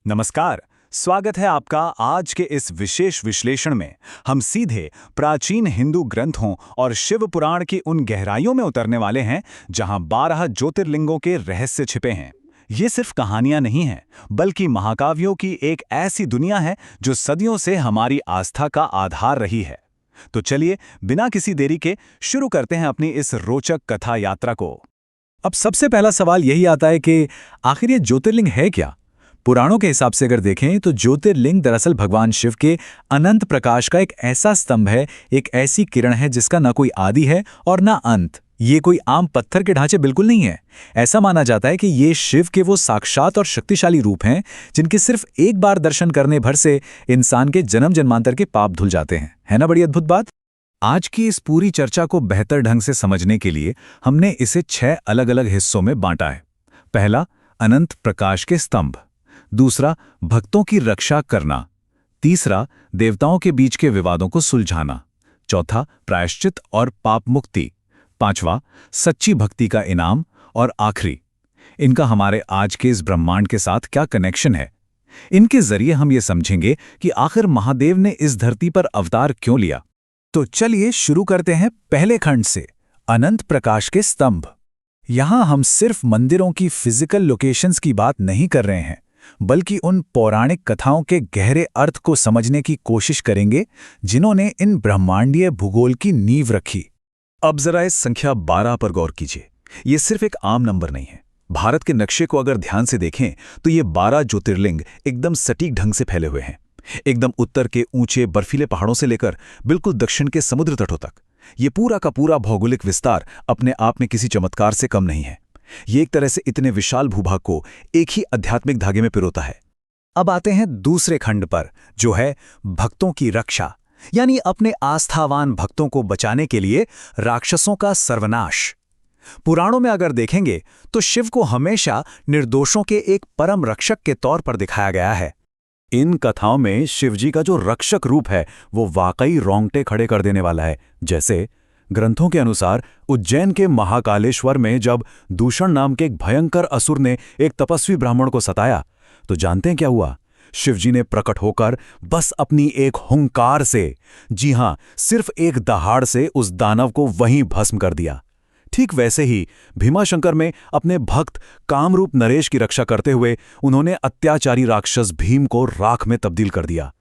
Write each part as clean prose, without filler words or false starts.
नमस्कार। स्वागत है आपका आज के इस विशेष विश्लेषण में। हम सीधे प्राचीन हिंदू ग्रंथों और शिव पुराण की उन गहराइयों में उतरने वाले हैं जहां 12 ज्योतिर्लिंगों के रहस्य छिपे हैं। ये सिर्फ कहानियां नहीं हैं, बल्कि महाकाव्यों की एक ऐसी दुनिया है जो सदियों से हमारी आस्था का आधार रही है। तो चलिए बिना किसी देरी के शुरू करते हैं अपनी इस रोचक कथा यात्रा को। अब सबसे पहला सवाल यही आता है कि आखिर ये ज्योतिर्लिंग है क्या? पुराणों के हिसाब से अगर देखें तो ज्योतिर्लिंग दरअसल भगवान शिव के अनंत प्रकाश का एक ऐसा स्तंभ है, एक ऐसी किरण है जिसका ना कोई आदि है और ना अंत। ये कोई आम पत्थर के ढांचे बिल्कुल नहीं है। ऐसा माना जाता है कि ये शिव के वो साक्षात और शक्तिशाली रूप हैं जिनके सिर्फ एक बार दर्शन करने भर से इंसान के जन्म जन्मांतर के पाप धुल जाते हैं। है ना बड़ी अद्भुत बात? आज की इस पूरी चर्चा को बेहतर ढंग से समझने के लिए हमने इसे 6 अलग अलग हिस्सों में बांटा है। पहला, अनंत प्रकाश के स्तंभ। दूसरा, भक्तों की रक्षा करना। तीसरा, देवताओं के बीच के विवादों को सुलझाना। चौथा, प्रायश्चित और पाप मुक्ति। पांचवा, सच्ची भक्ति का इनाम। और आखिरी, इनका हमारे आज के इस ब्रह्मांड के साथ क्या कनेक्शन है। इनके जरिए हम ये समझेंगे कि आखिर महादेव ने इस धरती पर अवतार क्यों लिया। तो चलिए शुरू करते हैं पहले खंड से, अनंत प्रकाश के स्तंभ। यहां हम सिर्फ मंदिरों की फिजिकल लोकेशंस की बात नहीं कर रहे हैं, बल्कि उन पौराणिक कथाओं के गहरे अर्थ को समझने की कोशिश करेंगे जिन्होंने इन ब्रह्मांडीय भूगोल की नींव रखी। अब जरा इस संख्या 12 पर गौर कीजिए। ये सिर्फ एक आम नंबर नहीं है। भारत के नक्शे को अगर ध्यान से देखें तो ये 12 ज्योतिर्लिंग एकदम सटीक ढंग से फैले हुए हैं, एकदम उत्तर के ऊंचे बर्फीले पहाड़ों से लेकर बिल्कुल दक्षिण के समुद्र तटों तक। ये पूरा का पूरा भौगोलिक विस्तार अपने आप में किसी चमत्कार से कम नहीं है। ये एक तरह से इतने विशाल भूभाग को एक ही आध्यात्मिक धागे में पिरोता है। अब आते हैं दूसरे खंड पर, जो है भक्तों की रक्षा, यानी अपने आस्थावान भक्तों को बचाने के लिए राक्षसों का सर्वनाश। पुराणों में अगर देखेंगे तो शिव को हमेशा निर्दोषों के एक परम रक्षक के तौर पर दिखाया गया है। इन कथाओं में शिवजी का जो रक्षक रूप है वो वाकई रोंगटे खड़े कर देने वाला है। जैसे ग्रंथों के अनुसार उज्जैन के महाकालेश्वर में जब दूषण नाम के एक भयंकर असुर ने एक तपस्वी ब्राह्मण को सताया, तो जानते हैं क्या हुआ? शिवजी ने प्रकट होकर बस अपनी एक हुंकार से, जी हां, सिर्फ एक दहाड़ से उस दानव को वहीं भस्म कर दिया। ठीक वैसे ही भीमाशंकर में अपने भक्त कामरूप नरेश की रक्षा करते हुए उन्होंने अत्याचारी राक्षस भीम को राख में तब्दील कर दिया।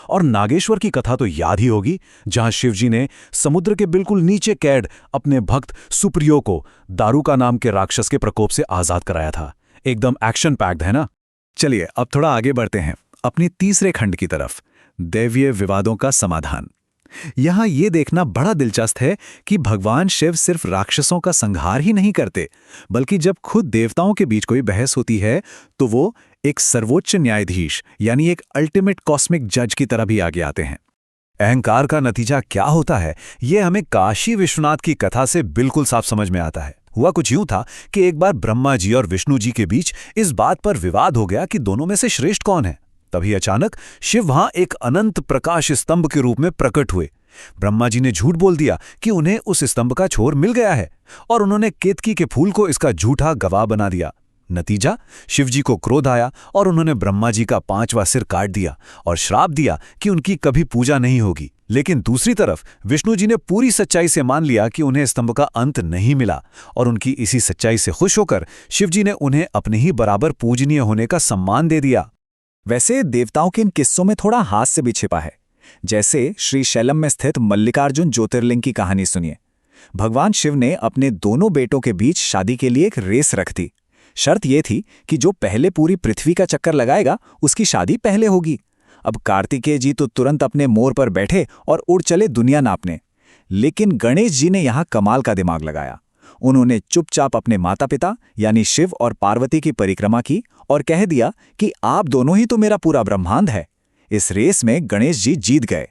और नागेश्वर की कथा तो याद ही होगी, जहां शिवजी ने समुद्र के बिल्कुल नीचे कैद अपने भक्त सुप्रियो को दारुका नाम के राक्षस के प्रकोप से आजाद कराया था। एकदम एक्शन पैक्ड है ना? चलिए अब थोड़ा आगे बढ़ते हैं अपनी तीसरे खंड की तरफ, दैवीय विवादों का समाधान। यहां यह देखना बड़ा दिलचस्प है कि भगवान शिव सिर्फ राक्षसों का संहार ही नहीं करते, बल्कि जब खुद देवताओं के बीच कोई बहस होती है तो वो एक सर्वोच्च न्यायाधीश यानी एक अल्टीमेट कॉस्मिक जज की तरह भी आगे आते हैं। अहंकार का नतीजा क्या होता है, यह हमें काशी विश्वनाथ की कथा से बिल्कुल साफ समझ में आता है। हुआ कुछ यूं था कि एक बार ब्रह्मा जी और विष्णु जी के बीच इस बात पर विवाद हो गया कि दोनों में से श्रेष्ठ कौन है। तभी अचानक शिव वहां एक अनंत प्रकाश स्तंभ के रूप में प्रकट हुए। ब्रह्मा जी ने झूठ बोल दिया कि उन्हें उस स्तंभ का छोर मिल गया है, और उन्होंने केतकी के फूल को इसका झूठा गवाह बना दिया। नतीजा, शिवजी को क्रोध आया और उन्होंने ब्रह्मा जी का 5वां सिर काट दिया और श्राप दिया कि उनकी कभी पूजा नहीं होगी। लेकिन दूसरी तरफ विष्णु जी ने पूरी सच्चाई से मान लिया कि उन्हें स्तंभ का अंत नहीं मिला, और उनकी इसी सच्चाई से खुश होकर शिवजी ने उन्हें अपने ही बराबर पूजनीय होने का सम्मान दे दिया। वैसे देवताओं के इन किस्सों में थोड़ा हास्य भी छिपा है। जैसे श्री शैलम में स्थित मल्लिकार्जुन ज्योतिर्लिंग की कहानी सुनिए। भगवान शिव ने अपने दोनों बेटों के बीच शादी के लिए एक रेस रख दी। शर्त यह थी कि जो पहले पूरी पृथ्वी का चक्कर लगाएगा उसकी शादी पहले होगी। अब कार्तिकेय जी तो तुरंत अपने मोर पर बैठे और उड़ चले दुनिया नापने, लेकिन गणेश जी ने यहां कमाल का दिमाग लगाया। उन्होंने चुपचाप अपने माता पिता यानी शिव और पार्वती की परिक्रमा की और कह दिया कि आप दोनों ही तो मेरा पूरा ब्रह्मांड है। इस रेस में गणेश जी जीत गए।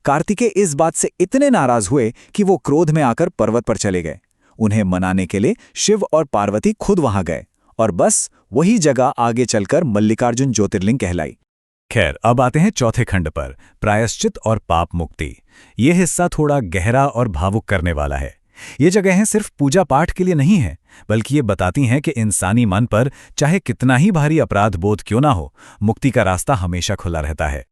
कार्तिकेय इस बात से इतने नाराज हुए कि वो क्रोध में आकर पर्वत पर चले गए। उन्हें मनाने के लिए शिव और पार्वती खुद वहां गए, और बस वही जगह आगे चलकर मल्लिकार्जुन ज्योतिर्लिंग कहलाई। खैर, अब आते हैं चौथे खंड पर, प्रायश्चित और पाप मुक्ति। यह हिस्सा थोड़ा गहरा और भावुक करने वाला है। ये जगहें सिर्फ पूजा पाठ के लिए नहीं हैं, बल्कि ये बताती हैं कि इंसानी मन पर चाहे कितना ही भारी अपराध बोध क्यों ना हो, मुक्ति का रास्ता हमेशा खुला रहता है।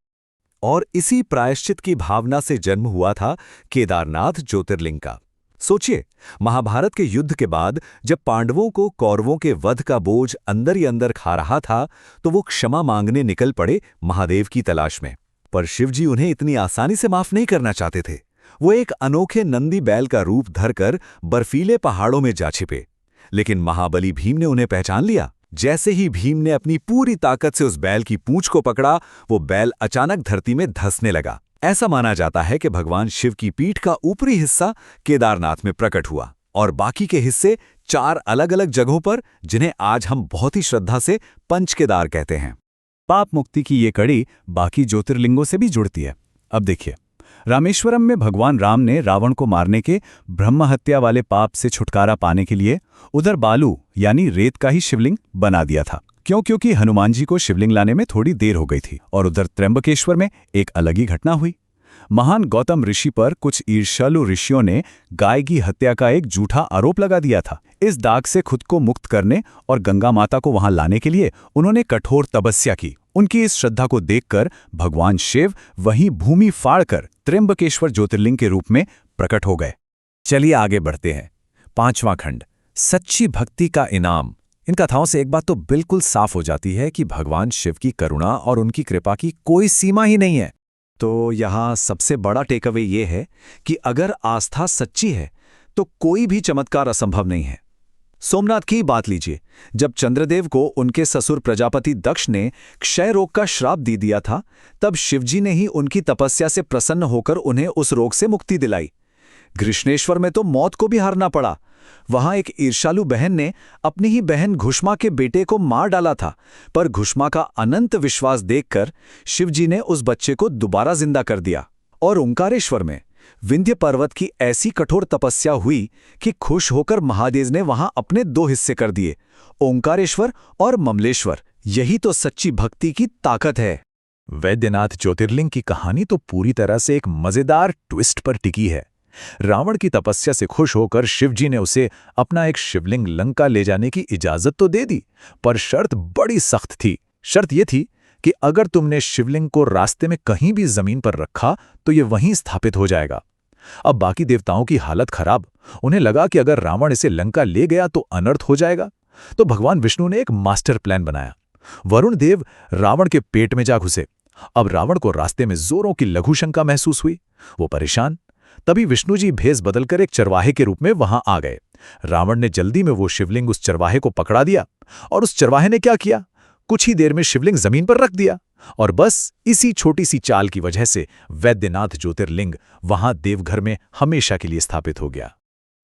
और इसी प्रायश्चित की भावना से जन्म हुआ था केदारनाथ ज्योतिर्लिंग का। सोचिए, महाभारत के युद्ध के बाद जब पांडवों को कौरवों के वध का बोझ अंदर ही अंदर खा रहा था, तो वो क्षमा मांगने निकल पड़े महादेव की तलाश में। पर शिवजी उन्हें इतनी आसानी से माफ नहीं करना चाहते थे। वो एक अनोखे नंदी बैल का रूप धरकर बर्फीले पहाड़ों में जा छिपे। लेकिन महाबली भीम ने उन्हें पहचान लिया। जैसे ही भीम ने अपनी पूरी ताकत से उस बैल की पूंछ को पकड़ा, वो बैल अचानक धरती में धंसने लगा। ऐसा माना जाता है कि भगवान शिव की पीठ का ऊपरी हिस्सा केदारनाथ में प्रकट हुआ और बाकी के हिस्से 4 अलग-अलग जगहों पर, जिन्हें आज हम बहुत ही श्रद्धा से पंच केदार कहते हैं। पाप मुक्ति की ये कड़ी बाकी ज्योतिर्लिंगों से भी जुड़ती है। अब देखिए, रामेश्वरम में भगवान राम ने रावण को मारने के ब्रह्म हत्या वाले पाप से छुटकारा पाने के लिए उधर बालू यानी रेत का ही शिवलिंग बना दिया था। क्योंकि हनुमान जी को शिवलिंग लाने में थोड़ी देर हो गई थी। और उधर त्र्यंबकेश्वर में एक अलग ही घटना हुई। महान गौतम ऋषि पर कुछ ईर्ष्यालु ऋषियों ने गाय की हत्या का एक झूठा आरोप लगा दिया था। इस दाग से खुद को मुक्त करने और गंगा माता को वहां लाने के लिए उन्होंने कठोर तपस्या की। उनकी इस श्रद्धा को देखकर भगवान शिव वहीं भूमि फाड़कर त्र्यंबकेश्वर ज्योतिर्लिंग के रूप में प्रकट हो गए। चलिए आगे बढ़ते हैं। 5वां खंड, सच्ची भक्ति का इनाम। इन कथाओं से एक बात तो बिल्कुल साफ हो जाती है कि भगवान शिव की करुणा और उनकी कृपा की कोई सीमा ही नहीं है। तो यहाँ सबसे बड़ा टेकअवे ये है कि अगर आस्था सच्ची है तो कोई भी चमत्कार असंभव नहीं है। सोमनाथ की बात लीजिए, जब चंद्रदेव को उनके ससुर प्रजापति दक्ष ने क्षय रोग का श्राप दे दिया था, तब शिवजी ने ही उनकी तपस्या से प्रसन्न होकर उन्हें उस रोग से मुक्ति दिलाई। कृष्णेश्वर में तो मौत को भी हारना पड़ा। वहां एक ईर्ष्यालु बहन ने अपनी ही बहन घुष्मा के बेटे को मार डाला था, पर घुष्मा का अनंत विश्वास देखकर शिवजी ने उस बच्चे को दोबारा जिंदा कर दिया। और ओंकारेश्वर में विंध्य पर्वत की ऐसी कठोर तपस्या हुई कि खुश होकर महादेव ने वहां अपने 2 हिस्से कर दिए, ओंकारेश्वर और ममलेश्वर। यही तो सच्ची भक्ति की ताकत है। वैद्यनाथ ज्योतिर्लिंग की कहानी तो पूरी तरह से एक मजेदार ट्विस्ट पर टिकी है। रावण की तपस्या से खुश होकर शिवजी ने उसे अपना एक शिवलिंग लंका ले जाने की इजाजत तो दे दी, पर शर्त बड़ी सख्त थी। शर्त यह थी कि अगर तुमने शिवलिंग को रास्ते में कहीं भी जमीन पर रखा तो ये वहीं स्थापित हो जाएगा। अब बाकी देवताओं की हालत खराब। उन्हें लगा कि अगर रावण इसे लंका ले गया तो अनर्थ हो जाएगा। तो भगवान विष्णु ने एक मास्टर प्लान बनाया। वरुण देव रावण के पेट में जा घुसे। अब रावण को रास्ते में जोरों की लघु शंका महसूस हुई। वो परेशान। तभी विष्णु जी भेष बदलकर एक चरवाहे के रूप में वहां आ गए। रावण ने जल्दी में वो शिवलिंग उस चरवाहे को पकड़ा दिया, और उस चरवाहे ने क्या किया, कुछ ही देर में शिवलिंग जमीन पर रख दिया। और बस इसी छोटी सी चाल की वजह से वैद्यनाथ ज्योतिर्लिंग वहां देवघर में हमेशा के लिए स्थापित हो गया।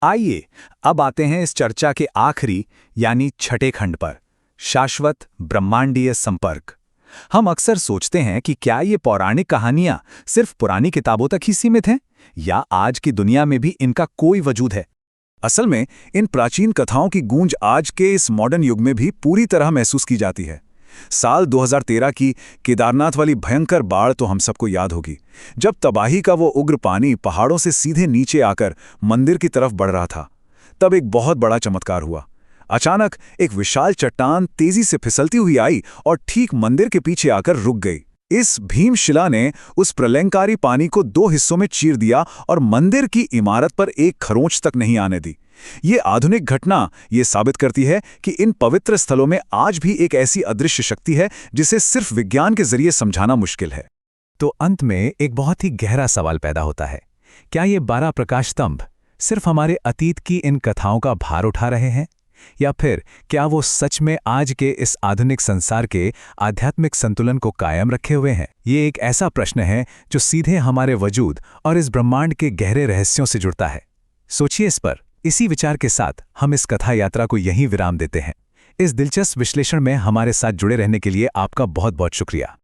आइए अब आते हैं इस चर्चा के आखिरी यानी छठे खंड पर, शाश्वत ब्रह्मांडीय संपर्क। हम अक्सर सोचते हैं कि क्या ये पौराणिक कहानियां सिर्फ पुरानी किताबों तक ही सीमित हैं, या आज की दुनिया में भी इनका कोई वजूद है। असल में इन प्राचीन कथाओं की गूंज आज के इस मॉडर्न युग में भी पूरी तरह महसूस की जाती है। साल 2013 की केदारनाथ वाली भयंकर बाढ़ तो हम सबको याद होगी, जब तबाही का वो उग्र पानी पहाड़ों से सीधे नीचे आकर मंदिर की तरफ बढ़ रहा था। तब एक बहुत बड़ा चमत्कार हुआ। अचानक एक विशाल चट्टान तेजी से फिसलती हुई आई और ठीक मंदिर के पीछे आकर रुक गई। इस भीमशिला ने उस प्रलयंकारी पानी को 2 हिस्सों में चीर दिया और मंदिर की इमारत पर एक खरोंच तक नहीं आने दी। ये आधुनिक घटना ये साबित करती है कि इन पवित्र स्थलों में आज भी एक ऐसी अदृश्य शक्ति है जिसे सिर्फ विज्ञान के जरिए समझाना मुश्किल है। तो अंत में एक बहुत ही गहरा सवाल पैदा होता है, क्या ये 12 प्रकाश स्तंभ सिर्फ हमारे अतीत की इन कथाओं का भार उठा रहे हैं, या फिर क्या वो सच में आज के इस आधुनिक संसार के आध्यात्मिक संतुलन को कायम रखे हुए हैं? ये एक ऐसा प्रश्न है जो सीधे हमारे वजूद और इस ब्रह्मांड के गहरे रहस्यों से जुड़ता है। सोचिए इस पर। इसी विचार के साथ हम इस कथा यात्रा को यहीं विराम देते हैं। इस दिलचस्प विश्लेषण में हमारे साथ जुड़े रहने के लिए आपका बहुत बहुत शुक्रिया।